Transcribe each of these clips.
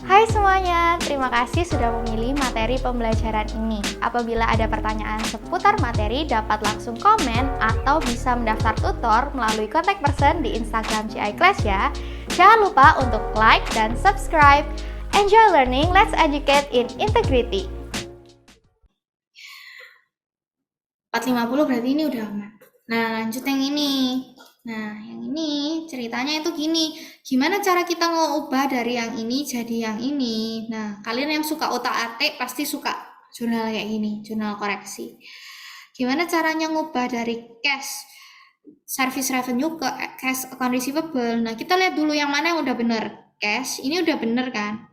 Hai semuanya, terima kasih sudah memilih materi pembelajaran ini. Apabila ada pertanyaan seputar materi, dapat langsung komen atau bisa mendaftar tutor melalui contact person di Instagram GI Class ya. Jangan lupa untuk like dan subscribe. Enjoy learning, let's educate in integrity. 450 berarti ini udah aman. Nah, lanjut yang ini. Nah, yang ini ceritanya itu gini. Gimana cara kita ngubah dari yang ini jadi yang ini? Nah, kalian yang suka otak-atik pasti suka jurnal kayak gini, jurnal koreksi. Gimana caranya ngubah dari cash service revenue ke cash account receivable? Nah, kita lihat dulu yang mana yang udah bener. Cash, ini udah bener kan?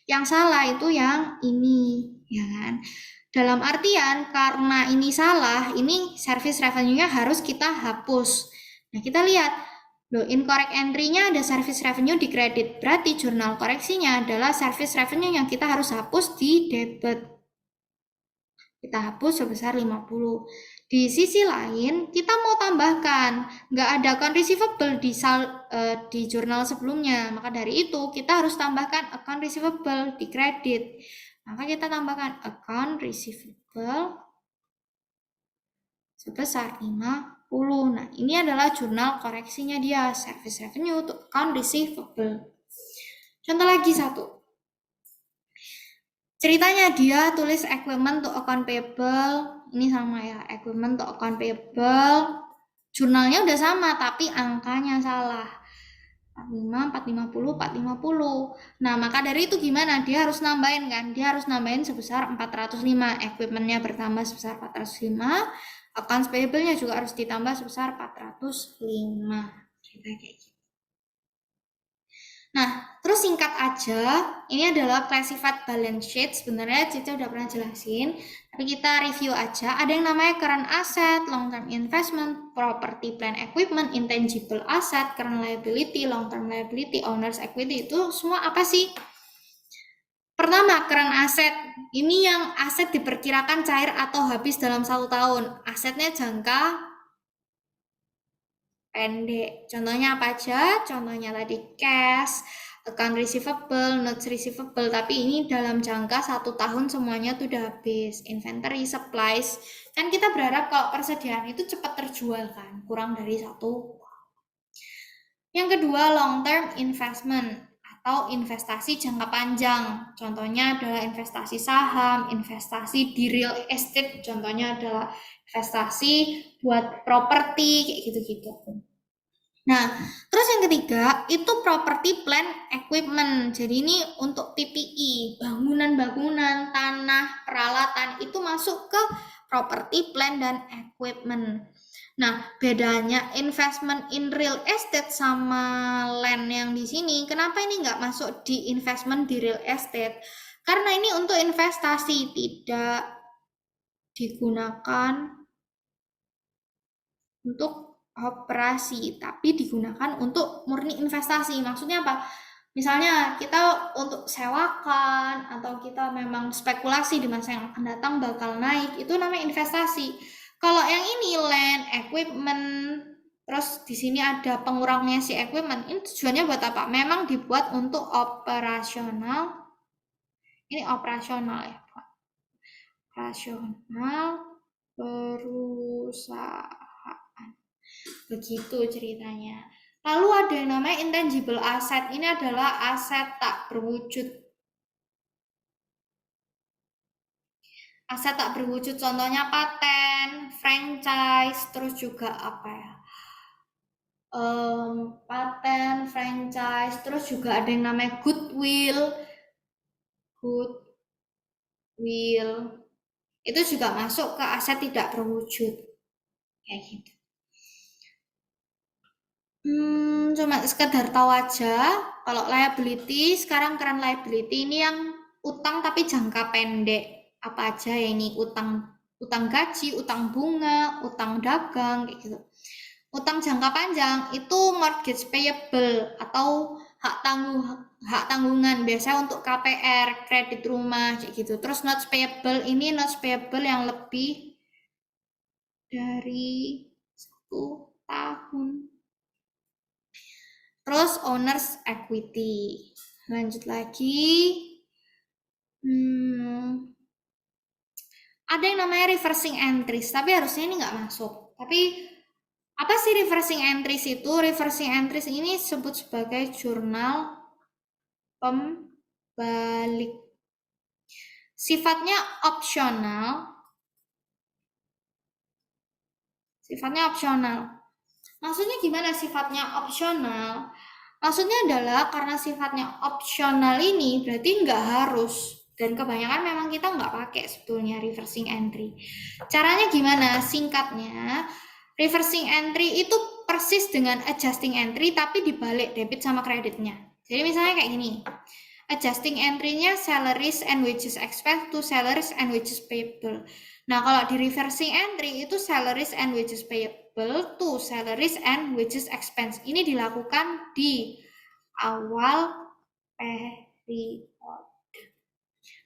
Yang salah itu yang ini, ya kan? Dalam artian karena ini salah, ini service revenue-nya harus kita hapus. Nah, kita lihat, loh incorrect entry-nya ada service revenue di kredit. Berarti jurnal koreksinya adalah service revenue yang kita harus hapus di debit. Kita hapus sebesar 50. Di sisi lain, kita mau tambahkan, nggak ada account receivable di jurnal sebelumnya. Maka dari itu, kita harus tambahkan account receivable di kredit. Maka kita tambahkan account receivable sebesar 50. Nah, ini adalah jurnal koreksinya dia, service revenue untuk account receivable. Contoh lagi satu. Ceritanya dia tulis equipment to account payable. Ini sama ya, equipment to account payable. Jurnalnya udah sama, tapi angkanya salah. 45, 450, 450. Nah, maka dari itu gimana? Dia harus nambahin kan? Dia harus nambahin sebesar 405. Equipmentnya bertambah sebesar 405. Accounts payable-nya juga harus ditambah sebesar 405. Kita kayak gitu. Nah, terus singkat aja, ini adalah classified balance sheet. Sebenarnya Cica udah pernah jelasin, tapi kita review aja. Ada yang namanya current asset, long term investment, property, plant equipment, intangible asset, current liability, long term liability, owner's equity. Itu semua apa sih? Pertama, current asset. Ini yang aset diperkirakan cair atau habis dalam 1 tahun. Asetnya jangka pendek. Contohnya apa aja? Contohnya tadi cash, account receivable, notes receivable. Tapi ini dalam jangka 1 tahun semuanya tuh udah habis. Inventory, supplies. Kan kita berharap kalau persediaan itu cepat terjual kan, kurang dari 1. Yang kedua, long term investment atau investasi jangka panjang. Contohnya adalah investasi saham, investasi di real estate, contohnya adalah investasi buat properti kayak gitu-gitu. Nah, terus yang ketiga itu property plant equipment. Jadi ini untuk PPE, bangunan-bangunan, tanah, peralatan itu masuk ke property plant dan equipment. Nah, bedanya investment in real estate sama land yang di sini, kenapa ini nggak masuk di investment di real estate? Karena ini untuk investasi, tidak digunakan untuk operasi, tapi digunakan untuk murni investasi. Maksudnya apa? Misalnya kita untuk sewakan atau kita memang spekulasi di masa yang akan datang bakal naik, itu namanya investasi. Kalau yang ini land, equipment, terus di sini ada pengurangnya si equipment, ini tujuannya buat apa? Memang dibuat untuk operasional. Ini operasional ya, operasional perusahaan. Begitu ceritanya. Lalu ada yang namanya intangible asset. Ini adalah aset tak berwujud. Aset tak berwujud contohnya paten, franchise, terus juga apa ya? Paten, franchise, terus juga ada yang namanya goodwill. Goodwill. Itu juga masuk ke aset tidak berwujud. Kayak gitu. Cuma sekedar tahu aja kalau liability sekarang current liability ini yang utang tapi jangka pendek. Apa aja ya ini utang utang gaji, utang bunga, utang dagang kayak gitu. Utang jangka panjang itu mortgage payable atau hak tanggungan biasanya untuk KPR, kredit rumah kayak gitu. Terus notes payable ini notes payable yang lebih dari 1 tahun. Terus owner's equity. Lanjut lagi. Ada yang namanya reversing entries, tapi harusnya ini nggak masuk. Tapi apa sih reversing entries itu? Reversing entries ini disebut sebagai jurnal pembalik. Sifatnya opsional. Sifatnya opsional. Maksudnya gimana sifatnya opsional? Maksudnya adalah karena sifatnya opsional ini berarti nggak harus. Dan kebanyakan memang kita nggak pakai sebetulnya reversing entry. Caranya gimana? Singkatnya, reversing entry itu persis dengan adjusting entry tapi dibalik debit sama kreditnya. Jadi misalnya kayak gini. Adjusting entry-nya salaries and wages expense to salaries and wages payable. Nah, kalau di reversing entry itu salaries and wages payable to salaries and wages expense. Ini dilakukan di awal periode.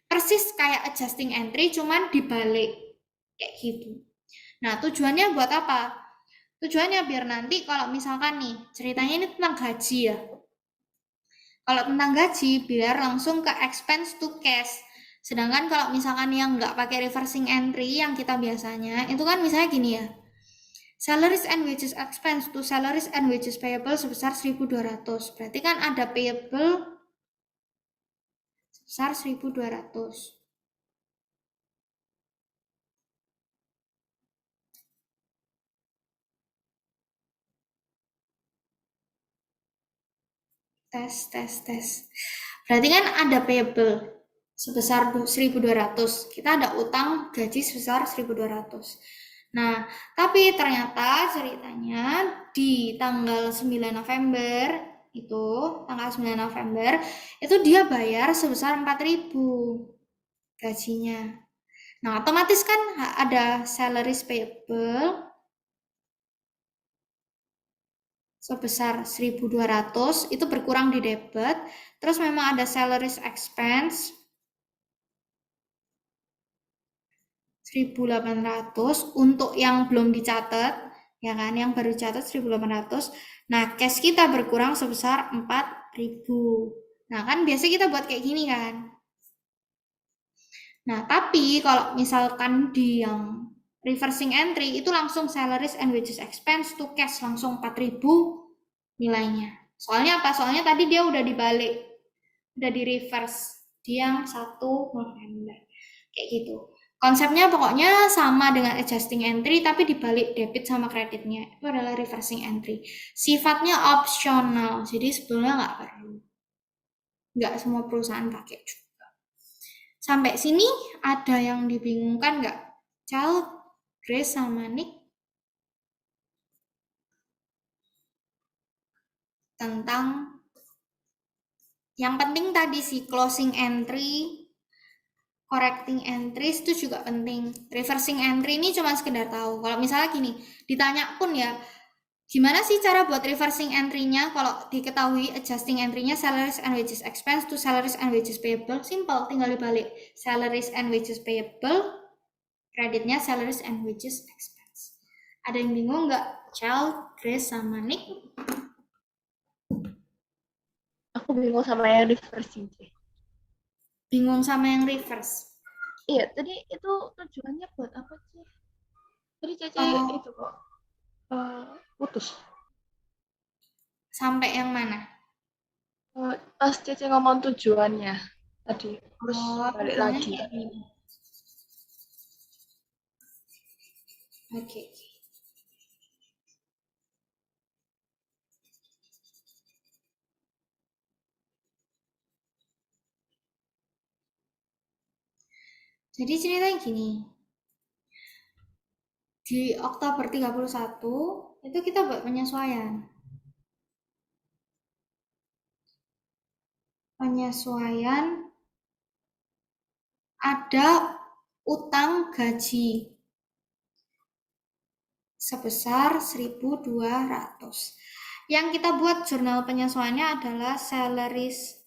Persis kayak adjusting entry, cuman dibalik. Kayak gitu. Nah, tujuannya buat apa? Tujuannya biar nanti kalau misalkan nih, ceritanya ini tentang gaji ya. Kalau tentang gaji, biar langsung ke expense to cash. Sedangkan kalau misalkan yang nggak pakai reversing entry, yang kita biasanya, itu kan misalnya gini ya. Salaries and wages expense to salaries and wages payable sebesar 1.200. Berarti kan ada payable sebesar 1.200. Tes. Berarti kan ada payable sebesar 1.200. Kita ada utang gaji sebesar 1.200. Nah, tapi ternyata ceritanya di tanggal 9 November itu, tanggal 9 November itu dia bayar sebesar 4.000 gajinya. Nah, otomatis kan ada salaries payable sebesar 1.200 itu berkurang di debit, terus memang ada salaries expense 1.800 untuk yang belum dicatat, ya kan, yang baru dicatat 1.800. Nah, cash kita berkurang sebesar 4.000. Nah, kan biasa kita buat kayak gini kan. Nah, tapi kalau misalkan di yang reversing entry itu langsung salaries and wages expense to cash langsung 4.000 nilainya. Soalnya apa? Soalnya tadi dia udah dibalik, udah di reverse di yang 1 November. Kayak gitu. Konsepnya pokoknya sama dengan adjusting entry tapi dibalik debit sama kreditnya. Itu adalah reversing entry. Sifatnya opsional, jadi sebetulnya nggak perlu. Nggak semua perusahaan pakai juga. Sampai sini ada yang dibingungkan nggak? Child, Grace, sama Nick? Tentang yang penting tadi sih closing entry, correcting entries itu juga penting. Reversing entry ini cuma sekedar tahu. Kalau misalnya gini, ditanya pun ya, gimana sih cara buat reversing entry-nya kalau diketahui adjusting entry-nya salaries and wages expense to salaries and wages payable? Simple, tinggal dibalik. Salaries and wages payable, kreditnya salaries and wages expense. Ada yang bingung nggak? Child, Grace, sama Nick? Aku bingung sama yang reversing sih. Bingung sama yang reverse? Iya, tadi itu tujuannya buat apa sih? Tadi Cece itu kok putus. Sampai yang mana? Pas Cece ngomong tujuannya tadi, terus balik tujuannya lagi. kayak gini. Oke. Jadi ceritanya gini. Di Oktober 31 itu kita buat penyesuaian. Penyesuaian ada utang gaji sebesar 1.200. Yang kita buat jurnal penyesuaiannya adalah salaries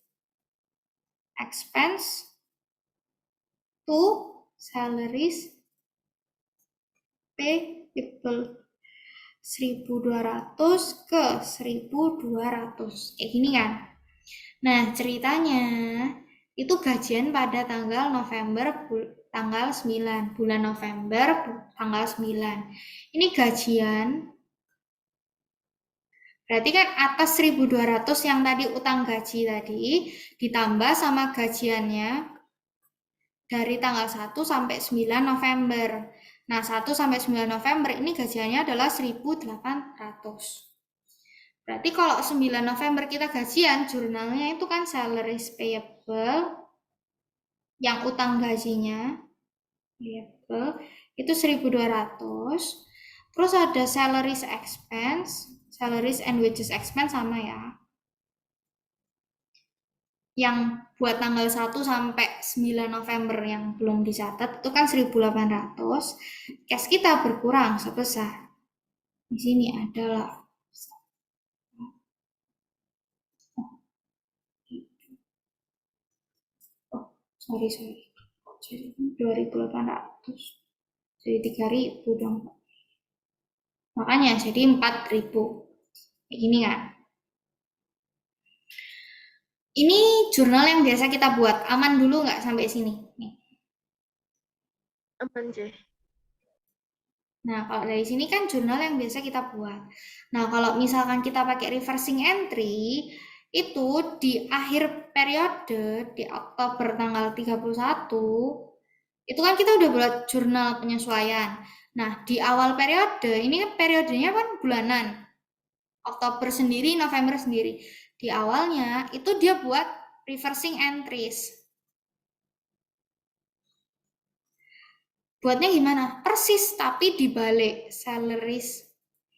expense to salaries payable 1.200 ke 1.200. Kayak gini kan. Nah, ceritanya itu gajian pada tanggal November tanggal 9, bulan November tanggal 9. Ini gajian berarti kan atas 1.200 yang tadi utang gaji tadi ditambah sama gajiannya dari tanggal 1 sampai 9 November. Nah, 1 sampai 9 November ini gajiannya adalah 1.800. Berarti kalau 9 November kita gajian, jurnalnya itu kan salaries payable yang utang gajinya payable itu 1.200. Terus ada salaries expense, salaries and wages expense sama ya. Yang buat tanggal 1 sampai 9 November yang belum dicatat itu kan 1.800. Cash kita berkurang sebesar. Di sini adalah sorry. Jadi 2.800. Jadi 3.000 dong. Makanya jadi 4.000. Kayak gini kan. Ini jurnal yang biasa kita buat. Aman dulu nggak sampai sini? Nih. Aman, J. Nah, kalau dari sini kan jurnal yang biasa kita buat. Nah, kalau misalkan kita pakai reversing entry, itu di akhir periode, di Oktober tanggal 31, itu kan kita udah buat jurnal penyesuaian. Nah, di awal periode, ini kan periodenya kan bulanan. Oktober sendiri, November sendiri. Di awalnya, itu dia buat reversing entries. Buatnya gimana? Persis, tapi dibalik salaries.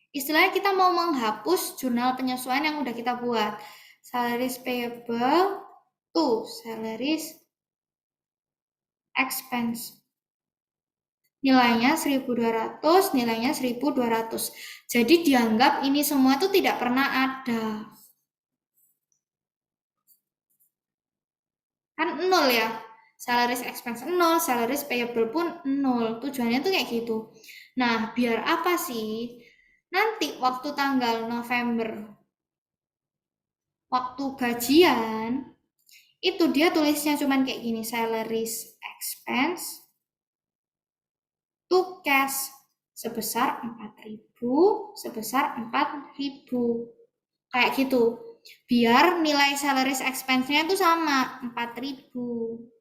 Istilahnya kita mau menghapus jurnal penyesuaian yang udah kita buat. Salaries payable to salaries expense. Nilainya 1.200, nilainya 1.200. Jadi dianggap ini semua itu tidak pernah ada. Kan 0 ya. Salaries expense 0, salaries payable pun 0. Tujuannya tuh kayak gitu. Nah, biar apa sih? Nanti waktu tanggal November, waktu gajian, itu dia tulisnya cuman kayak gini, salaries expense to cash sebesar 4.000, sebesar 4.000. Kayak gitu. Biar nilai salaries expense-nya itu sama, 4.000.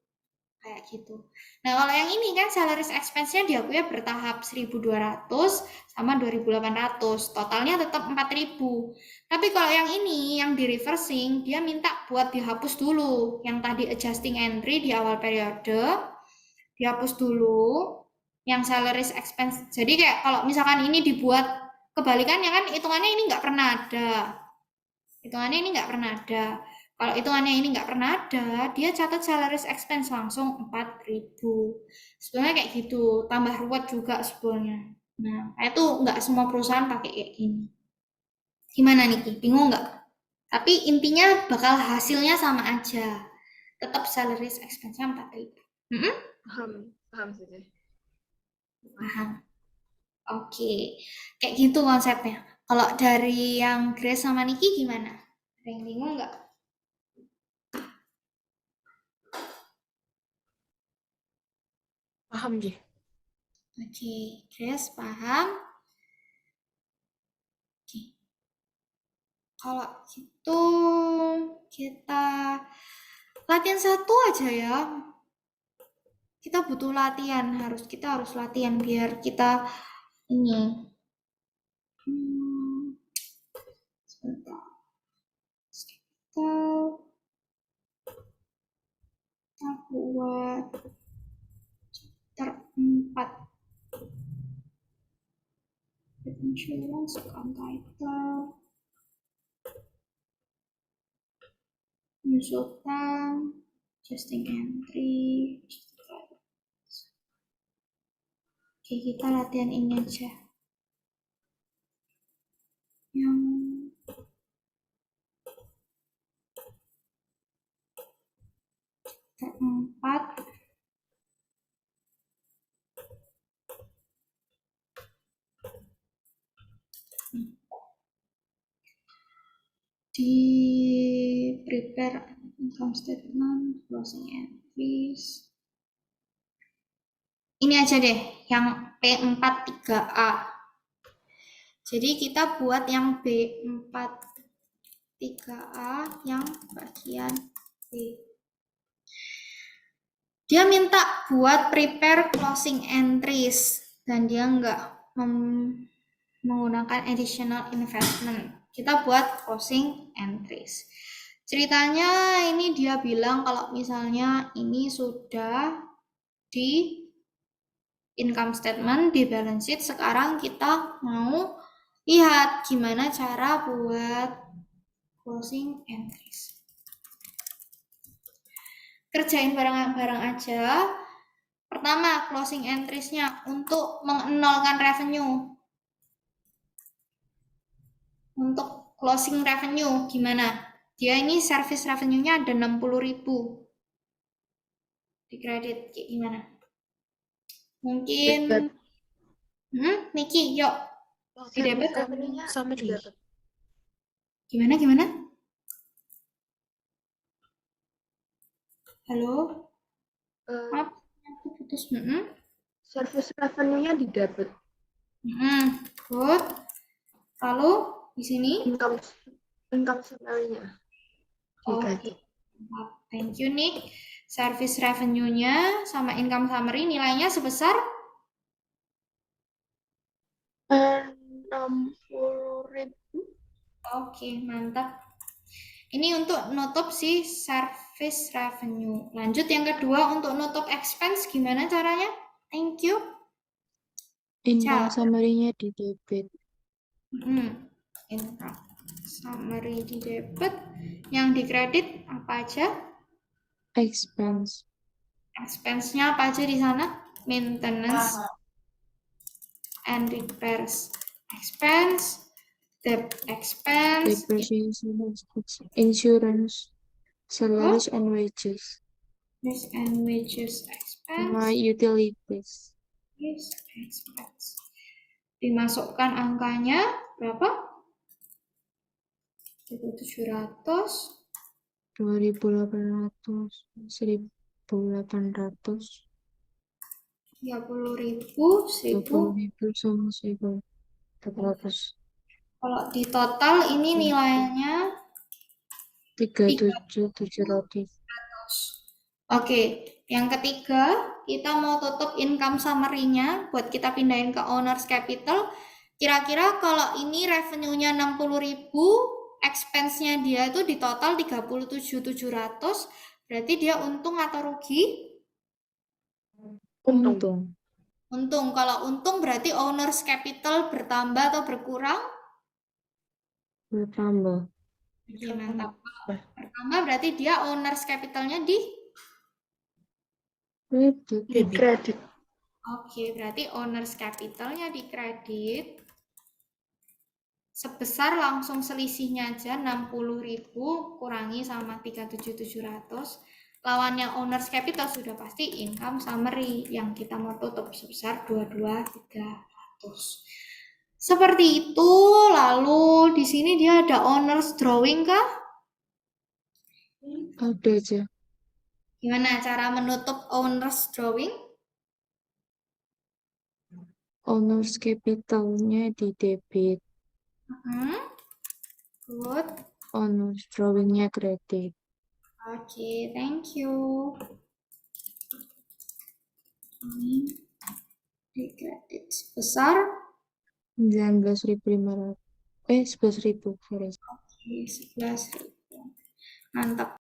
Kayak gitu. Nah, kalau yang ini kan salaries expense-nya diakui bertahap 1.200 sama 2.800. Totalnya tetap 4.000. Tapi kalau yang ini, yang di reversing, dia minta buat dihapus dulu. Yang tadi adjusting entry di awal periode, dihapus dulu. Yang salaries expense. Jadi kayak kalau misalkan ini dibuat kebalikannya kan, hitungannya ini nggak pernah ada. Hitungannya ini nggak pernah ada. Kalau hitungannya ini nggak pernah ada, dia catat salaries expense langsung 4.000. Sebenarnya kayak gitu, tambah ruwet juga sebetulnya. Nah, itu nggak semua perusahaan pakai kayak gini. Gimana nih, bingung nggak? Tapi intinya bakal hasilnya sama aja. Tetap salaries expense-nya 4.000. Paham sih, J. Paham? Oke, kayak gitu konsepnya. Kalau dari yang Grace sama Niki gimana? Ada yang bingung nggak? Paham, J. Oke, Grace paham? Oke. Kalau gitu kita latihan satu aja ya. Kita butuh latihan, kita harus latihan biar kita ini. Sebentar. Kita buat chapter 4. Insurance account title. News utang, adjusting entry. Oke, kita latihan ini aja. Yang keempat, di prepare income statement, closing entries. Ini aja deh, yang P43A. Jadi kita buat yang B43A yang bagian B. Dia minta buat prepare closing entries dan dia nggak menggunakan additional investment. Kita buat closing entries. Ceritanya ini dia bilang kalau misalnya ini sudah di income statement, di balance sheet, sekarang kita mau lihat gimana cara buat closing entries. Kerjain bareng-bareng aja. Pertama, closing entries-nya untuk menolkan revenue. Untuk closing revenue gimana? Dia ini service revenue-nya ada 60.000. Di kredit kayak gimana? Mungkin Niki, yuk. Di debit revenue-nya Summary. Gimana? Halo? Maaf, aku putus. Service revenue-nya di debit. Good. Lalu di sini? Income summary-nya di credit. Thank you, Nick. Service revenue-nya sama income summary nilainya sebesar 60.000. Oke, mantap. Ini untuk nutup si service revenue. Lanjut yang kedua, untuk nutup expense gimana caranya? Thank you. Income summary-nya di debit. Income summary di debit. Yang di kredit apa aja? Expense. Expense-nya apa aja di sana? Maintenance and repairs expense, debt expense, Depreciation, insurance, salaries and wages. expense, Sama utilities. expense. Dimasukkan angkanya berapa? 1.700, 2.800, 1.800, 30.000, 1.000. 20.000 sama 1.400. Kalau di total ini nilainya 37.700. Oke, yang ketiga kita mau tutup income summary-nya buat kita pindahin ke owner's capital. Kira-kira kalau ini revenue-nya 60.000, expense-nya dia itu di total 37.700, berarti dia untung atau rugi? Untung. Untung. Kalau untung berarti owner's capital bertambah atau berkurang? Bertambah. Oke, mantap. Bertambah berarti dia owner's capital-nya di? Kredit. Oke, berarti owner's capital-nya di kredit sebesar langsung selisihnya aja 60.000 kurangi sama 37.700. Lawannya owner's capital sudah pasti income summary yang kita mau tutup sebesar 22.300. Seperti itu. Lalu di sini dia ada owner's drawing kah? Ada aja. Gimana cara menutup owner's drawing? Owner's capital-nya di debit. Good. Owner's drawing-nya kredit. Oke, thank you. Ini di kredit sebesar 19.500. 11.000, sorry. Oke, 11.000. Mantap.